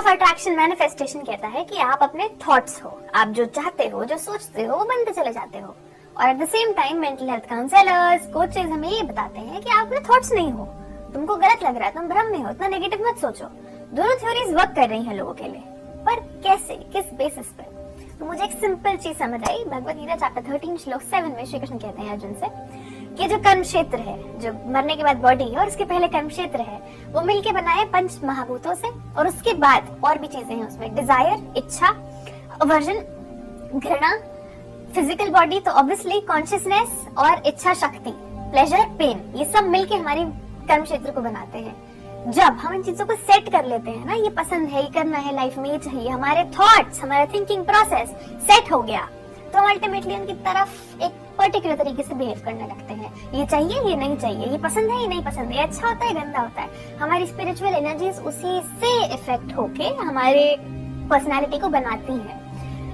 Attraction manifestation कहता है कि आप अपने थॉट्स हो, आप जो चाहते हो, जो सोचते हो, वो बनते चले जाते हो। और at the same time mental health counsellors, coaches हमें ये बताते हैं कि आप अपने थॉट्स नहीं हो, तुमको गलत लग रहा है, तुम भ्रम में हो, इतना नेगेटिव मत सोचो। दोनों थ्योरीज वर्क कर रही हैं लोगों के लिए, पर कैसे, किस बेसिस पे? तो मुझे एक सिंपल चीज समझ आई। भगवद गीता चैप्टर 13 श्लोक 7 में श्री कृष्ण कहते हैं अर्जुन से कि जो कर्म क्षेत्र है, जो मरने के बाद बॉडी है और उसके पहले कर्म क्षेत्र है, वो मिलके बनाए पंच महाभूतों से, और उसके बाद और भी चीजें हैं उसमें, डिजायर, इच्छा, अवर्जन, घृणा, फिजिकल बॉडी तो ऑब्वियसली कॉन्शियसनेस, और इच्छा शक्ति, प्लेजर, पेन, ये सब मिलके हमारी कर्म क्षेत्र को बनाते हैं। जब हम इन चीजों को सेट कर लेते हैं ना, ये पसंद है, ये करना है लाइफ में, ये चाहिए, हमारे थॉट्स, हमारा थिंकिंग प्रोसेस सेट हो गया, तो हम अल्टीमेटली उनकी तरफ एक पर्टिकुलर तरीके से बिहेव करने लगते हैं। ये चाहिए, ये नहीं चाहिए, ये पसंद है, ये नहीं पसंद है, अच्छा होता है, गंदा होता है। हमारी स्पिरिचुअल एनर्जीज उसी से इफेक्ट होके हमारे पर्सनालिटी को बनाती हैं।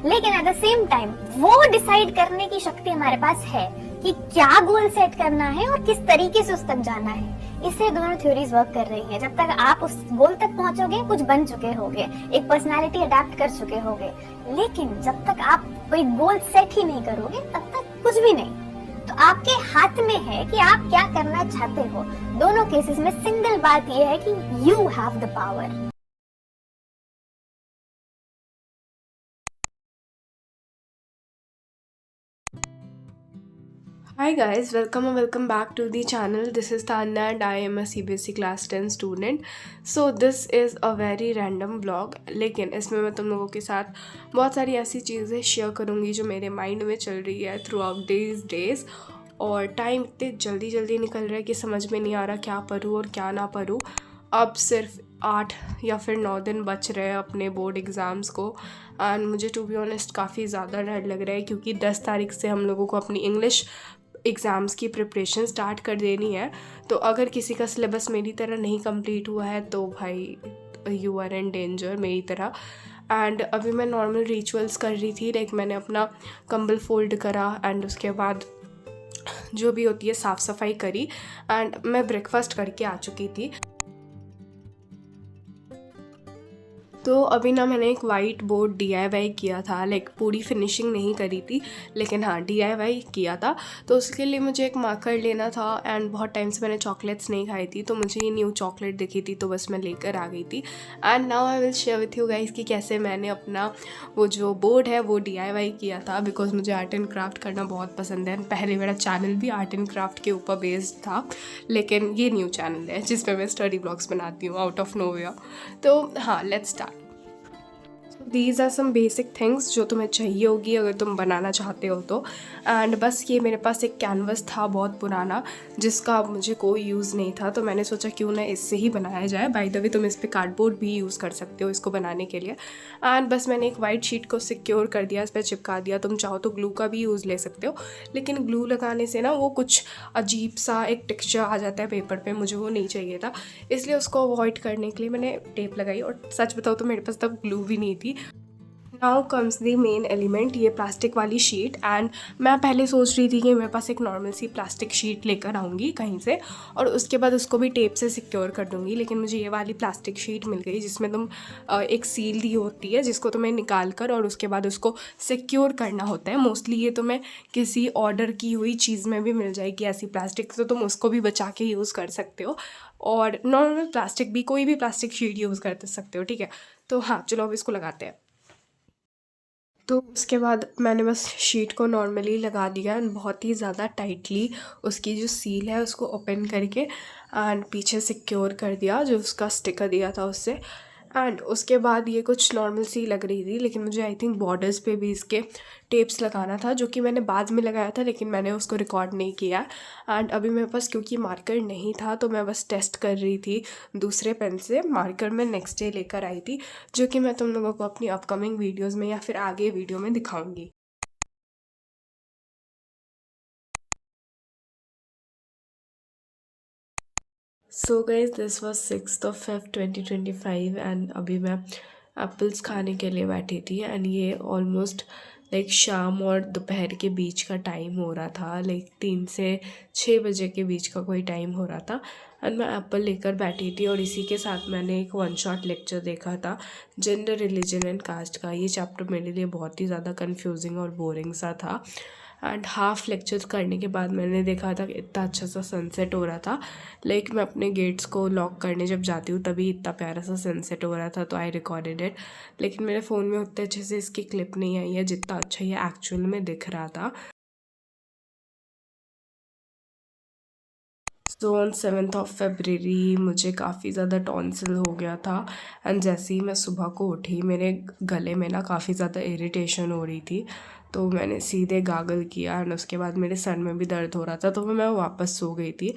लेकिन एट द सेम टाइम वो डिसाइड करने की शक्ति हमारे पास है कि क्या गोल सेट करना है और किस तरीके से उस तक जाना है। इससे दोनों थ्योरीज वर्क कर रही हैं। जब तक आप उस गोल तक पहुंचोगे, कुछ बन चुके होगे, एक पर्सनालिटी अडेप्ट कर चुके होगे। लेकिन जब तक आप कोई गोल सेट ही नहीं करोगे, तब तक कुछ भी नहीं। तो आपके हाथ में है कि आप क्या करना चाहते हो। दोनों केसेस में सिंगल बात यह है कि you have the power. Hi guys, welcome back to the channel. This is Tanya and I am a CBSE class 10 student. So this is a very random vlog, लेकिन इसमें मैं तुम लोगों के साथ बहुत सारी ऐसी चीज़ें शेयर करूँगी जो मेरे माइंड में चल रही है थ्रू आउट these days। और टाइम इतने जल्दी निकल रहा है कि समझ में नहीं आ रहा क्या पढूँ और क्या ना पढूँ। अब सिर्फ 8 या फिर 9 दिन बच रहे हैं अपने बोर्ड एग्ज़ाम्स को, एंड मुझे टू बी ऑनेस्ट काफ़ी ज़्यादा डर लग रहा है क्योंकि 10 तारीख से हम लोगों को अपनी इंग्लिश एग्ज़ाम्स की प्रिपरेशन स्टार्ट कर देनी है। तो अगर किसी का सिलेबस मेरी तरह नहीं कंप्लीट हुआ है तो भाई यू आर इन डेंजर मेरी तरह। एंड अभी मैं नॉर्मल रिचुअल्स कर रही थी, लाइक मैंने अपना कंबल फोल्ड करा एंड उसके बाद जो भी होती है साफ़ सफाई करी, एंड मैं ब्रेकफास्ट करके आ चुकी थी। तो अभी ना मैंने एक वाइट बोर्ड DIY किया था, लाइक पूरी फिनिशिंग नहीं करी थी लेकिन हाँ DIY किया था। तो उसके लिए मुझे एक मार्कर लेना था एंड बहुत टाइम से मैंने चॉकलेट्स नहीं खाई थी, तो मुझे ये न्यू चॉकलेट दिखी थी तो बस मैं लेकर आ गई थी। And now I will share with you guys कि कैसे मैंने अपना वो जो बोर्ड है वो DIY किया था, बिकॉज मुझे आर्ट एंड क्राफ्ट करना बहुत पसंद है। पहले मेरा चैनल भी आर्ट एंड क्राफ्ट के ऊपर बेस्ड था, लेकिन ये न्यू चैनल है जिस पर मैं स्टडी ब्लॉग्स बनाती हूँ आउट ऑफ नोवेयर। तो हाँ, let's start. These are some basic things जो तुम्हें चाहिए होगी अगर तुम बनाना चाहते हो तो। एंड बस ये मेरे पास एक कैनवस था बहुत पुराना जिसका अब मुझे कोई यूज़ नहीं था, तो मैंने सोचा क्यों ना इससे ही बनाया जाए। बाय द वे तुम इस पर कार्डबोर्ड भी यूज़ कर सकते हो इसको बनाने के लिए। एंड बस मैंने एक वाइट शीट को सिक्योर कर दिया, इस पर चिपका दिया। तुम चाहो तो ग्लू का भी यूज़ ले सकते हो, लेकिन ग्लू लगाने से ना वो कुछ अजीब सा एक टेक्स्चर आ जाता है पेपर पे, मुझे वो नहीं चाहिए था। इसलिए उसको अवॉइड करने के लिए मैंने टेप लगाई, और सच बताओ तो मेरे पास तब ग्लू भी नहीं थी। Now comes the main element, ये प्लास्टिक वाली शीट। एंड मैं पहले सोच रही थी कि मेरे पास एक नॉर्मल सी प्लास्टिक शीट लेकर आऊँगी कहीं से और उसके बाद उसको भी टेप से सिक्योर कर दूँगी, लेकिन मुझे ये वाली प्लास्टिक शीट मिल गई जिसमें तुम एक सील दी होती है जिसको तुम्हें निकाल कर और उसके बाद उसको सिक्योर करना होता है। मोस्टली ये तुम्हें किसी ऑर्डर की हुई चीज़ में भी मिल जाएगी ऐसी प्लास्टिक, तो तुम उसको भी बचा के यूज़ कर सकते हो, और नॉर्मल प्लास्टिक भी, कोई भी प्लास्टिक शीट यूज़ कर सकते हो, ठीक है। तो हाँ चलो अब इसको लगाते हैं। तो उसके बाद मैंने बस शीट को नॉर्मली लगा दिया एंड बहुत ही ज़्यादा टाइटली उसकी जो सील है उसको ओपन करके एंड पीछे सिक्योर कर दिया जो उसका स्टिकर दिया था उससे। एंड उसके बाद ये कुछ नॉर्मल सी लग रही थी, लेकिन मुझे आई थिंक बॉर्डर्स पे भी इसके टेप्स लगाना था, जो कि मैंने बाद में लगाया था लेकिन मैंने उसको रिकॉर्ड नहीं किया। एंड अभी मेरे पास क्योंकि मार्कर नहीं था तो मैं बस टेस्ट कर रही थी दूसरे पेन से। मार्कर मैं नेक्स्ट डे लेकर आई थी, जो कि मैं तुम लोगों को अपनी अपकमिंग वीडियोज़ में या फिर आगे वीडियो में दिखाऊंगी। So guys this was 6 February 2025 and अभी मैं एप्पल्स खाने के लिए बैठी थी। एंड ये ऑलमोस्ट लाइक शाम और दोपहर के बीच का टाइम हो रहा था, लाइक 3 से 6 बजे के बीच का कोई टाइम हो रहा था। एंड मैं एप्पल लेकर बैठी थी और इसी के साथ मैंने एक वन शॉट लेक्चर देखा था जेंडर रिलीजन एंड कास्ट का। ये चैप्टर मेरे लिए बहुत ही ज़्यादा कंफ्यूजिंग और बोरिंग सा था। एंड हाफ लेक्चर करने के बाद मैंने देखा था कि इतना अच्छा सा सनसेट हो रहा था। लाइक मैं अपने गेट्स को लॉक करने जब जाती हूँ तभी इतना प्यारा सा सनसेट हो रहा था, तो आई रिकॉर्डेड इट। लेकिन मेरे फ़ोन में उतने अच्छे से इसकी क्लिप नहीं आई है जितना अच्छा ये एक्चुअल में दिख रहा था। So on 7th of February मुझे काफ़ी ज़्यादा टॉन्सिल हो गया था। एंड जैसे ही मैं सुबह को उठी मेरे गले में ना काफ़ी ज़्यादा इरिटेशन हो रही थी, तो मैंने सीधे गागल किया एंड उसके बाद मेरे सर में भी दर्द हो रहा था, तो मैं वापस सो गई थी।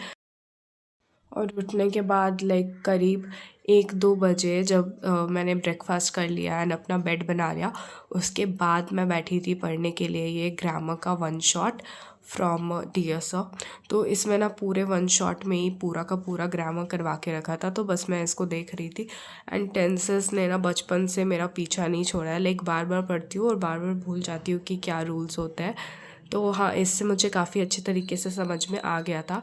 और उठने के बाद लाइक करीब 1-2 बजे जब मैंने ब्रेकफास्ट कर लिया एंड अपना बेड बना लिया, उसके बाद मैं बैठी थी पढ़ने के लिए ये ग्रामर का one shot from dear sir. तो इसमें ना पूरे वन शॉट में ही पूरा का पूरा ग्रामर करवा के रखा था, तो बस मैं इसको देख रही थी। एंड टेंसेस ने ना बचपन से मेरा पीछा नहीं छोड़ा है। लाइक बार बार पढ़ती हूँ और बार बार भूल जाती हूँ कि क्या रूल्स होते हैं। तो हाँ, इससे मुझे काफ़ी अच्छे तरीके से समझ में आ गया था।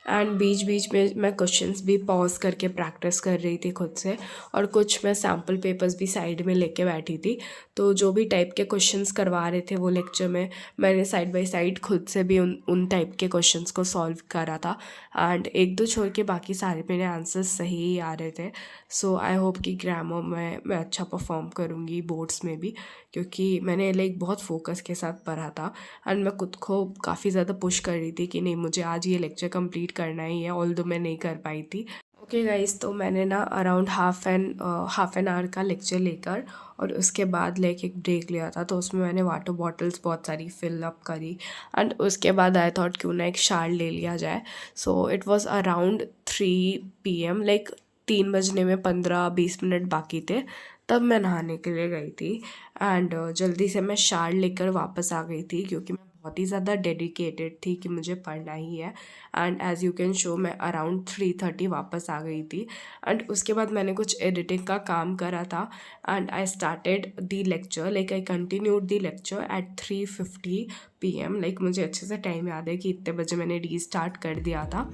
एंड बीच बीच में मैं क्वेश्चंस भी पॉज करके प्रैक्टिस कर रही थी खुद से, और कुछ मैं सैम्पल पेपर्स भी साइड में लेके बैठी थी। तो जो भी टाइप के क्वेश्चंस करवा रहे थे वो लेक्चर में, मैंने साइड बाय साइड खुद से भी उन टाइप के क्वेश्चंस को सॉल्व करा था। एंड 1-2 छोड़ के बाकी सारे मेरे आंसर्स सही ही आ रहे थे। सो आई होप कि ग्रामर में मैं अच्छा परफॉर्म करूँगी बोर्ड्स में भी, क्योंकि मैंने लाइक बहुत फोकस के साथ पढ़ा था। एंड मैं खुद को काफ़ी ज़्यादा पुश कर रही थी कि नहीं, मुझे आज ये लेक्चर कंप्लीट करना ही है, ऑल्दो मैं नहीं कर पाई थी। ओके गाइस, तो मैंने ना अराउंड हाफ एन आवर का लेक्चर लेकर और उसके बाद लाइक एक ब्रेक लिया था, तो उसमें मैंने वाटर बॉटल्स बहुत सारी फिल अप करी। एंड उसके बाद आई थॉट क्यों ना एक शार ले लिया जाए। So it was around 3 PM, like 3 बजने में 15-20 मिनट बाकी थे, तब मैं नहाने के लिए गई थी। एंड जल्दी से मैं शार लेकर वापस आ गई थी, क्योंकि मैं बहुत ही ज़्यादा डेडिकेटेड थी कि मुझे पढ़ना ही है। And as you can show मैं अराउंड 3:30 वापस आ गई थी। एंड उसके बाद मैंने कुछ एडिटिंग का काम करा था and I started the lecture, like I continued the lecture at 3:50 PM। Like मुझे अच्छे से टाइम याद है कि इतने बजे मैंने रीस्टार्ट कर दिया था।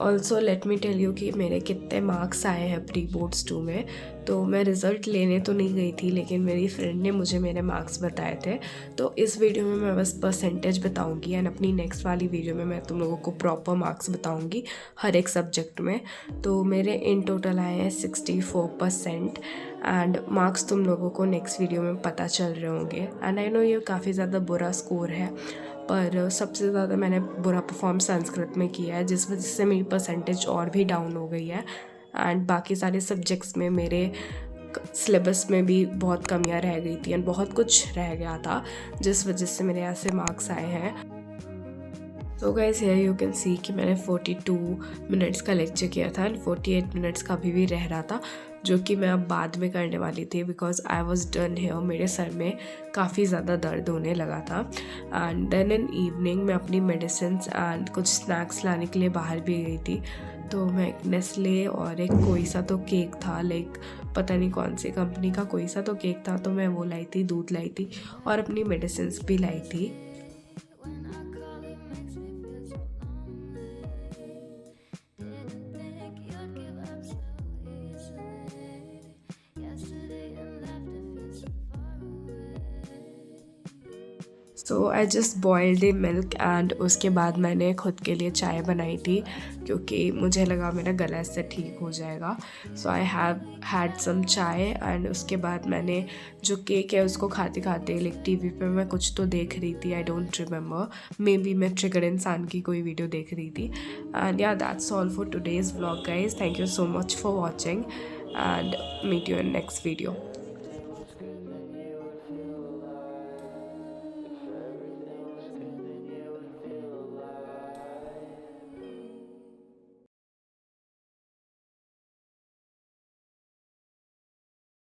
Also let me tell you कि मेरे कितने मार्क्स आए हैं प्री बोर्ड्स 2 में। तो मैं रिज़ल्ट लेने तो नहीं गई थी, लेकिन मेरी फ्रेंड ने मुझे मेरे मार्क्स बताए थे। तो इस वीडियो में मैं बस परसेंटेज बताऊंगी एंड अपनी नेक्स्ट वाली वीडियो में मैं तुम लोगों को प्रॉपर मार्क्स बताऊंगी हर एक सब्जेक्ट में। तो मेरे इन टोटल आए हैं 64% एंड मार्क्स तुम लोगों को नेक्स्ट वीडियो में पता चल रहे होंगे। एंड आई नो ये काफ़ी ज़्यादा बुरा स्कोर है, पर सबसे ज़्यादा मैंने बुरा परफॉर्म संस्कृत में किया है, जिस वजह से मेरी परसेंटेज और भी डाउन हो गई है। एंड बाकी सारे सब्जेक्ट्स में मेरे सिलेबस में भी बहुत कमियां रह गई थी एंड बहुत कुछ रह गया था, जिस वजह से मेरे ऐसे मार्क्स आए हैं। तो guys here you can see कि मैंने 42 मिनट्स का लेक्चर किया था एंड 48 मिनट्स का अभी भी रह रहा था, जो कि मैं अब बाद में करने वाली थी, because I was done here. मेरे सर में काफ़ी ज़्यादा दर्द होने लगा था। एंड देन इन इवनिंग मैं अपनी मेडिसिन एंड कुछ स्नैक्स लाने के लिए बाहर भी गई थी। तो मैं एक नेस्ले और एक कोई सा तो केक था, लाइक पता नहीं कौन सी कंपनी का कोई सा तो केक था, तो मैं वो लाई थी, दूध लाई थी और अपनी मेडिसिन भी लाई थी। So I just boiled milk and उसके बाद मैंने खुद के लिए चाय बनाई थी, क्योंकि मुझे लगा मेरा गला इससे ठीक हो जाएगा। सो आई हैव हैड सम चाय एंड उसके बाद मैंने जो केक है उसको खाते खाते लाइक टीवी पे मैं कुछ तो देख रही थी, I don't remember, maybe मैं ट्रिगर इंसान की कोई वीडियो देख रही थी। And yeah that's all for today's vlog guys. Thank you so much for watching and meet you in next video.